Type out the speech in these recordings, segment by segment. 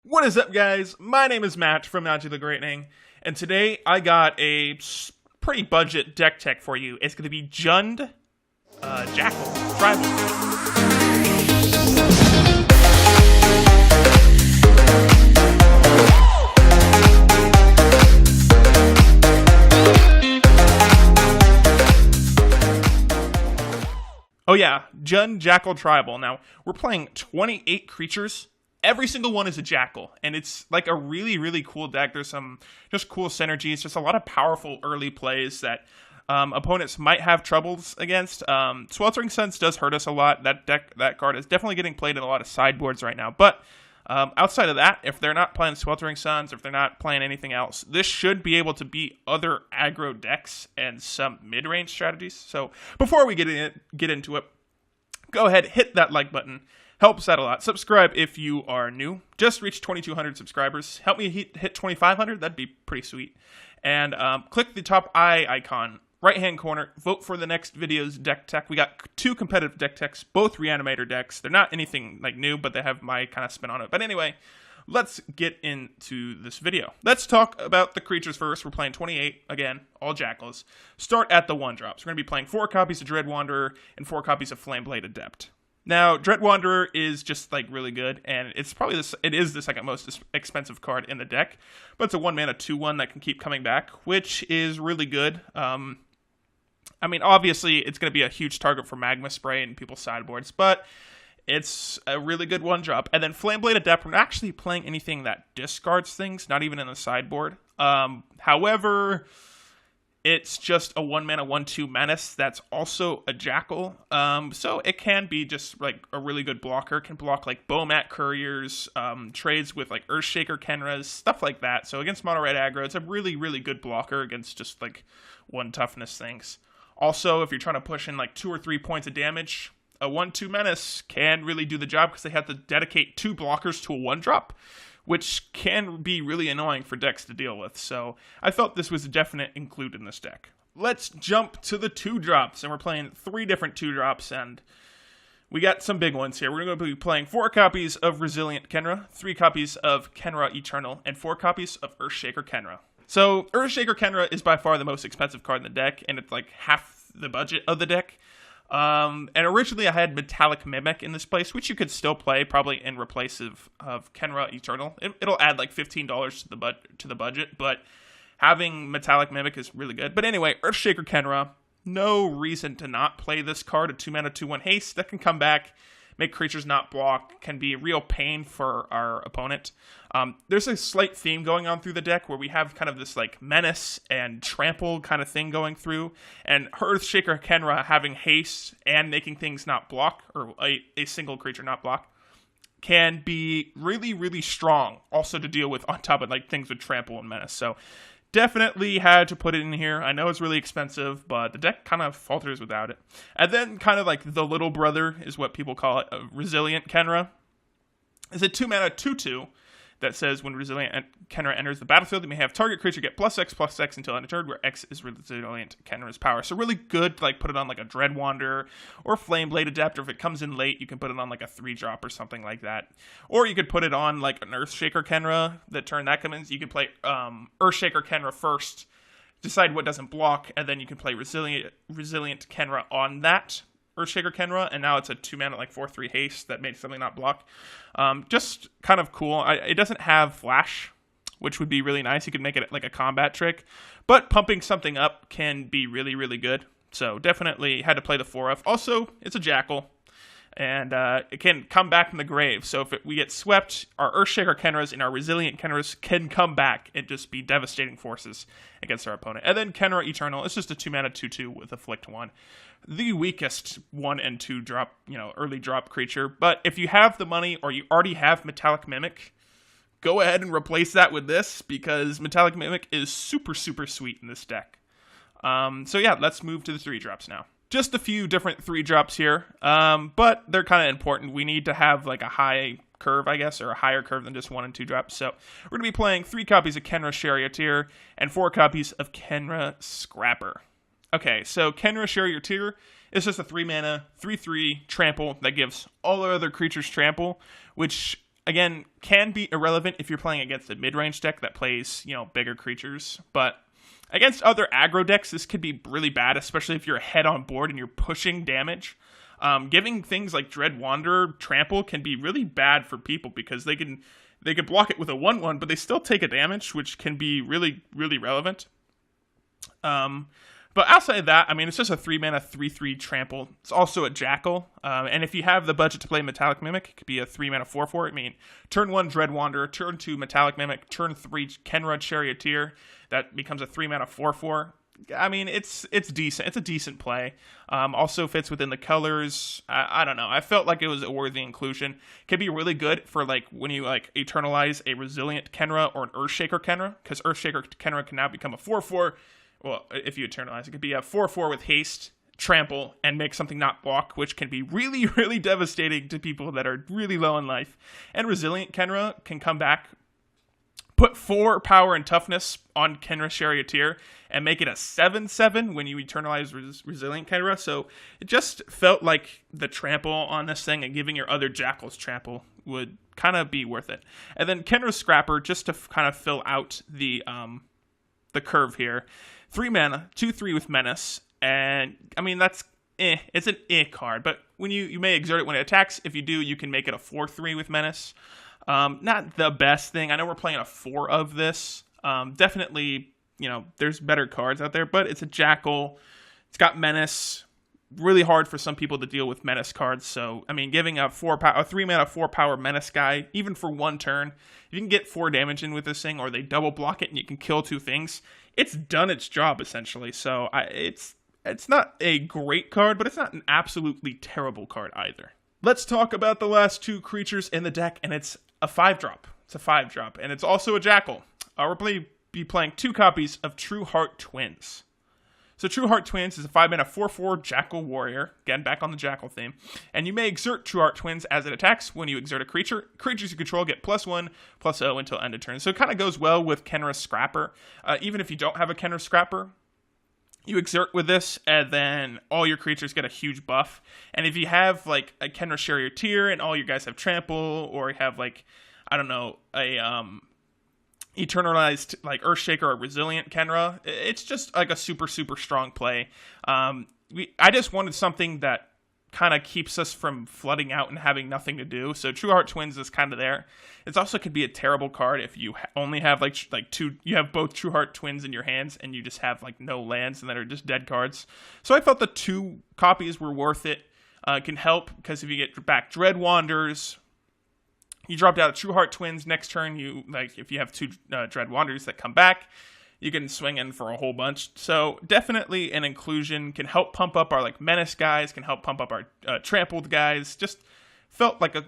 What is up, guys? My name is Matt from the Greatening, and today I got a pretty budget deck tech for you. It's going to be Jund Jackal Tribal. Oh yeah, Jund Jackal Tribal. Now, we're playing 28 creatures. Every single one is a Jackal, and it's like a really, really cool deck. There's some just cool synergies, just a lot of powerful early plays that opponents might have troubles against. Sweltering Suns does hurt us a lot. That card is definitely getting played in a lot of sideboards right now. But outside of that, if they're not playing Sweltering Suns, if they're not playing anything else, this should be able to beat other aggro decks and some mid-range strategies. So before we get into it, go ahead, hit that like button. Helps out a lot. Subscribe if you are new. Just reached 2,200 subscribers. Help me hit 2,500. That'd be pretty sweet. And click the top eye icon, right-hand corner. Vote for the next video's deck tech. We got 2 competitive deck techs, both Reanimator decks. They're not anything like new, but they have my kind of spin on it. But anyway, let's get into this video. Let's talk about the creatures first. We're playing 28, again, all Jackals. Start at the 1-drops. We're going to be playing 4 copies of Dread Wanderer and 4 copies of Flameblade Adept. Now, Dread Wanderer is just like really good, and it's probably it is the second most expensive card in the deck, but it's a 1-mana 2/1 that can keep coming back, which is really good. I mean, obviously, it's going to be a huge target for Magma Spray and people's sideboards, but it's a really good 1-drop. And then Flameblade Adept, we're not actually playing anything that discards things, not even in the sideboard. However, it's just a 1-mana 1/2 menace that's also a Jackal. So it can be just like a really good blocker. It can block like Bomat Couriers, trades with like Earthshaker Khenras, stuff like that. So against mono red aggro, it's a really, really good blocker against just like 1 toughness things. Also, if you're trying to push in like 2 or 3 points of damage, a 1/2 menace can really do the job because they have to dedicate 2 blockers to a 1-drop. Which can be really annoying for decks to deal with. So I felt this was a definite include in this deck. Let's jump to the 2-drops, and we're playing 3 different 2-drops, and we got some big ones here. We're going to be playing 4 copies of Resilient Khenra, 3 copies of Khenra Eternal, and 4 copies of Earthshaker Khenra. So Earthshaker Khenra is by far the most expensive card in the deck, and it's like half the budget of the deck. And originally I had Metallic Mimic in this place, which you could still play probably in replace of Khenra Eternal. It'll add like $15 to the budget, but having Metallic Mimic is really good. But anyway, Earthshaker Khenra, no reason to not play this card. A 2-mana 2/1 haste that can come back, make creatures not block, can be a real pain for our opponent. There's a slight theme going on through the deck where we have kind of this like menace and trample kind of thing going through, and Earthshaker Khenra having haste and making things not block, or a single creature not block, can be really, really strong also to deal with on top of like things with trample and menace. So definitely had to put it in here. I know it's really expensive, but the deck kind of falters without it. And then kind of like the little brother is what people call it, Resilient Khenra. It's a 2-mana 2/2 that says when Resilient Khenra enters the battlefield, you may have target creature get +X/+X until end of turn, where X is Resilient Khenra's power. So really good to like put it on like a Dread Wanderer or Flameblade Adept, or if it comes in late, you can put it on like a 3-drop or something like that. Or you could put it on like an Earthshaker Khenra. The turn that comes in, you can play Earthshaker Khenra first, decide what doesn't block, and then you can play Resilient Khenra on that Earthshaker Khenra, and now it's a 2-mana like 4/3 haste that made something not block. Just kind of cool. It doesn't have flash, which would be really nice. You could make it like a combat trick, but pumping something up can be really, really good. So definitely had to play the 4F. Also, it's a Jackal, and it can come back from the grave. So if we get swept, our Earthshaker Khenras and our Resilient Khenras can come back and just be devastating forces against our opponent. And then Khenra Eternal, it's just a 2-mana 2/2 with Afflict 1. The weakest 1 and 2 drop, early drop creature. But if you have the money or you already have Metallic Mimic, go ahead and replace that with this, because Metallic Mimic is super, super sweet in this deck. So yeah, let's move to the 3-drops now. Just a few different 3-drops here, but they're kind of important. We need to have like a high curve, I guess, or a higher curve than just 1 and 2 drops. So we're going to be playing 3 copies of Khenra Charioteer and 4 copies of Khenra Scrapper. Okay, so Khenra Charioteer is just a 3-mana, 3/3 trample that gives all our other creatures trample, which again, can be irrelevant if you're playing against a mid-range deck that plays, bigger creatures. But against other aggro decks, this could be really bad, especially if you're ahead on board and you're pushing damage. Giving things like Dread Wanderer trample can be really bad for people because they can block it with a 1/1, but they still take a damage, which can be really, really relevant. But outside of that, I mean, it's just a 3-mana 3/3 trample. It's also a Jackal. And if you have the budget to play Metallic Mimic, it could be a 3-mana 4/4. I mean, turn 1 Dread Wanderer, turn 2 Metallic Mimic, turn 3 Khenra Charioteer. That becomes a 3-mana 4/4. I mean, it's decent. It's a decent play. Also fits within the colors. I don't know. I felt like it was a worthy inclusion. Could be really good for like when you like eternalize a Resilient Khenra or an Earthshaker Khenra, because Earthshaker Khenra can now become a 4/4. Well, if you eternalize, it could be a 4/4 with haste, trample, and make something not block, which can be really, really devastating to people that are really low in life. And Resilient Khenra can come back, put 4 power and toughness on Khenra Charioteer, and make it a 7/7 when you eternalize Resilient Khenra. So it just felt like the trample on this thing and giving your other Jackals trample would kind of be worth it. And then Khenra Scrapper, just to kind of fill out the curve here. 3 mana, 2/3 with Menace, and I mean that's it's an card, but when you may exert it when it attacks. If you do, you can make it a 4/3 with Menace. Not the best thing. I know we're playing a 4 of this. Definitely, there's better cards out there, but it's a Jackal. It's got Menace. Really hard for some people to deal with Menace cards. So, I mean, giving a 3-mana 4-power Menace guy, even for 1 turn, you can get 4 damage in with this thing, or they double block it and you can kill 2 things. It's done its job, essentially. So, it's not a great card, but it's not an absolutely terrible card either. Let's talk about the last 2 creatures in the deck, and it's a 5-drop. It's a 5-drop, and it's also a Jackal. We're going to be playing 2 copies of True Heart Twins. So True Heart Twins is a 5-mana 4/4 Jackal Warrior. Again, back on the Jackal theme. And you may exert True Heart Twins as it attacks. When you exert a creature, creatures you control get +1/+0 until end of turn. So it kind of goes well with Khenra Scrapper. Even if you don't have a Khenra Scrapper, you exert with this, and then all your creatures get a huge buff. And if you have, like, a Khenra Charioteer, and all your guys have Trample, or you have, like, I don't know, a eternalized like Earthshaker or Resilient Khenra, it's just like a super, super strong play. I just wanted something that kind of keeps us from flooding out and having nothing to do. So True Heart Twins is kind of there. It also could be a terrible card if you only have like 2. You have both True Heart Twins in your hands and you just have like no lands and that are just dead cards. So I felt the 2 copies were worth it. Can help because if you get back Dread Wanderers, you dropped out of True Heart Twins. Next turn, if you have 2 Dread Wanderers that come back, you can swing in for a whole bunch. So definitely an inclusion. Can help pump up our like Menace guys. Can help pump up our Trampled guys. Just felt like a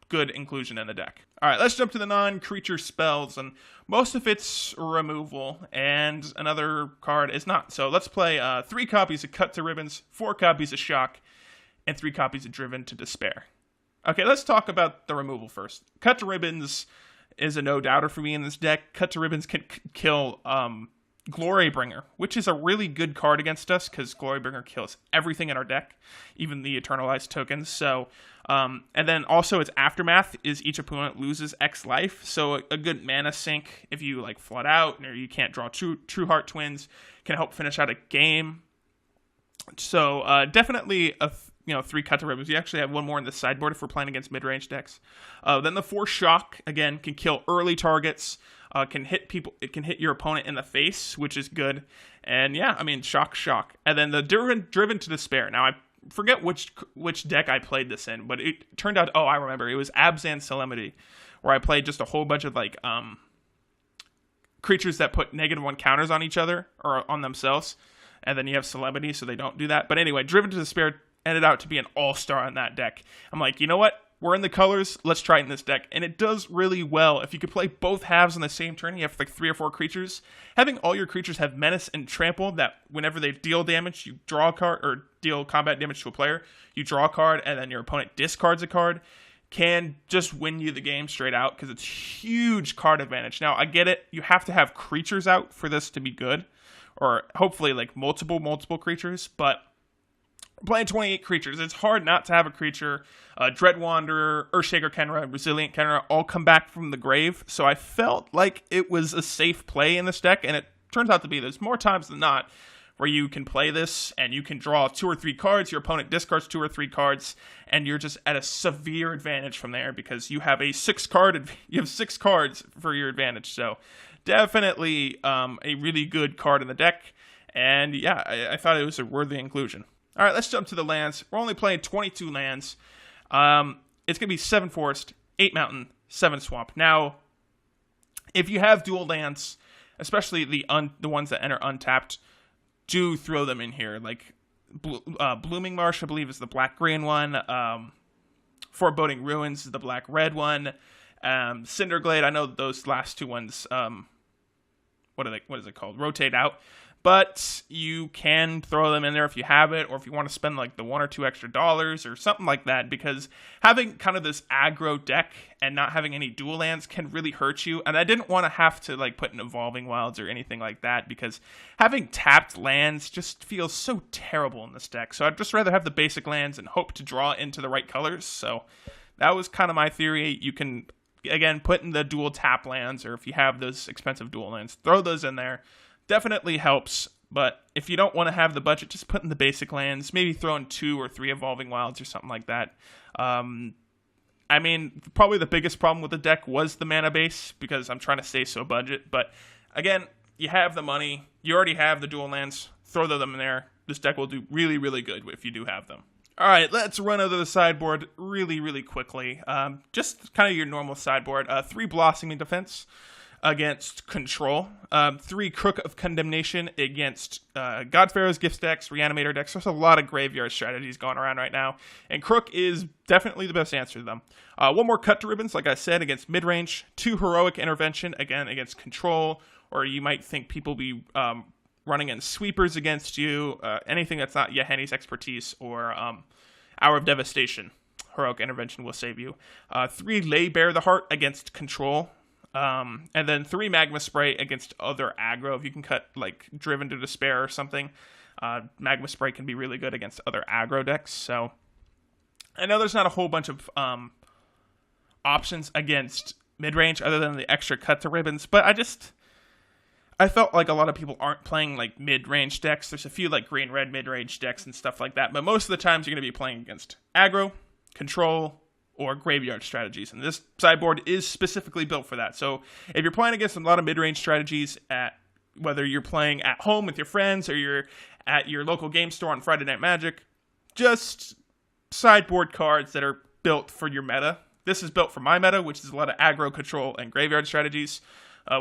good inclusion in the deck. All right, let's jump to the non-creature spells, and most of it's removal, and another card is not. So let's play 3 copies of Cut to Ribbons, 4 copies of Shock, and 3 copies of Driven to Despair. Okay, let's talk about the removal first. Cut to Ribbons is a no-doubter for me in this deck. Cut to Ribbons can kill Glorybringer, which is a really good card against us because Glorybringer kills everything in our deck, even the Eternalized tokens. So, and then also its Aftermath is each opponent loses X life. So a good mana sink if you like flood out or you can't draw True Heart Twins can help finish out a game. So definitely a 3 Cut to Ribbons. You actually have 1 more in the sideboard if we're playing against mid-range decks. Then the 4 Shock, again, can kill early targets, can hit people, it can hit your opponent in the face, which is good. And yeah, I mean, Shock. And then the Driven to Despair. Now, I forget which deck I played this in, but it turned out, I remember, it was Abzan Solemnity, where I played just a whole bunch of, like, creatures that put -1 counters on each other, or on themselves. And then you have Solemnity, so they don't do that. But anyway, Driven to Despair ended out to be an all-star on that deck. I'm like, you know what? We're in the colors. Let's try it in this deck. And it does really well. If you could play both halves on the same turn, you have like 3 or 4 creatures. Having all your creatures have Menace and Trample, that whenever they deal damage, you draw a card, or deal combat damage to a player, you draw a card, and then your opponent discards a card, can just win you the game straight out because it's huge card advantage. Now, I get it. You have to have creatures out for this to be good, or hopefully like multiple creatures, but Playing 28 creatures, it's hard not to have a creature. Dread Wanderer, Earthshaker Khenra, Resilient Khenra all come back from the grave, so I felt like it was a safe play in this deck, and it turns out to be. There's more times than not where you can play this, and you can draw 2 or 3 cards, your opponent discards 2 or 3 cards, and you're just at a severe advantage from there, because you have you have 6 cards for your advantage, so definitely a really good card in the deck, and yeah, I thought it was a worthy inclusion. All right, let's jump to the lands. We're only playing 22 lands. It's going to be 7 forest, 8 mountain, 7 swamp. Now, if you have dual lands, especially the ones that enter untapped, do throw them in here. Like Blooming Marsh, I believe, is the black-green one. Foreboding Ruins is the black-red one. Cinder Glade, I know those last 2 ones, what is it called? Rotate out. But you can throw them in there if you have it, or if you want to spend like the $1 or $2 extra or something like that, because having kind of this aggro deck and not having any dual lands can really hurt you. And I didn't want to have to like put in Evolving Wilds or anything like that, because having tapped lands just feels so terrible in this deck. So I'd just rather have the basic lands and hope to draw into the right colors. So that was kind of my theory. You can, again, put in the dual tap lands, or if you have those expensive dual lands, throw those in there. Definitely helps, but if you don't want to have the budget, just put in the basic lands, maybe throw in 2 or 3 Evolving Wilds or something like that. I mean, probably the biggest problem with the deck was the mana base, because I'm trying to stay so budget, but again, you have the money, you already have the dual lands, throw them in there. This deck will do really, really good if you do have them. All right, let's run over the sideboard really, really quickly. Just kind of your normal sideboard. 3 Blossoming Defense against Control, 3 Crook of Condemnation against Godpharaoh's Gift decks, Reanimator decks. There's a lot of graveyard strategies going around right now, and Crook is definitely the best answer to them. 1 more Cut to Ribbons, like I said, against Midrange, 2 Heroic Intervention, again, against Control, or you might think people be running in Sweepers against you, anything that's not Yahenni's expertise, or Hour of Devastation. Heroic Intervention will save you. 3 Lay Bare the Heart against Control. And then 3 Magma Spray against other aggro. If you can cut, like, Driven to Despair or something, Magma Spray can be really good against other aggro decks. So, I know there's not a whole bunch of options against midrange other than the extra Cut to Ribbons, but I felt like a lot of people aren't playing, like, mid-range decks. There's a few, like, green-red mid-range decks and stuff like that, but most of the times you're going to be playing against aggro, Control, or graveyard strategies, and this sideboard is specifically built for that. So if you're playing against a lot of mid-range strategies, whether you're playing at home with your friends or you're at your local game store on Friday Night Magic, just sideboard cards that are built for your meta. This is built for my meta, which is a lot of aggro, control, and graveyard strategies,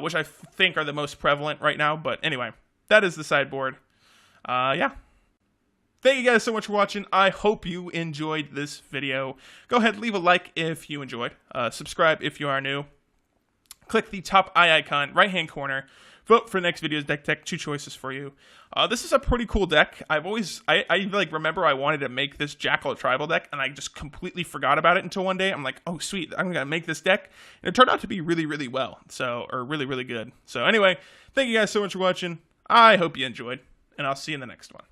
which I think are the most prevalent right now. But anyway, that is the sideboard. Yeah. Thank you guys so much for watching. I hope you enjoyed this video. Go ahead, leave a like if you enjoyed. Subscribe if you are new. Click the top eye icon, right-hand corner. Vote for the next video's deck tech. 2 choices for you. This is a pretty cool deck. I like remember I wanted to make this Jackal tribal deck, and I just completely forgot about it until one day. I'm like, oh sweet, I'm gonna make this deck, and it turned out to be really, really well. Or really, really good. So anyway, thank you guys so much for watching. I hope you enjoyed, and I'll see you in the next one.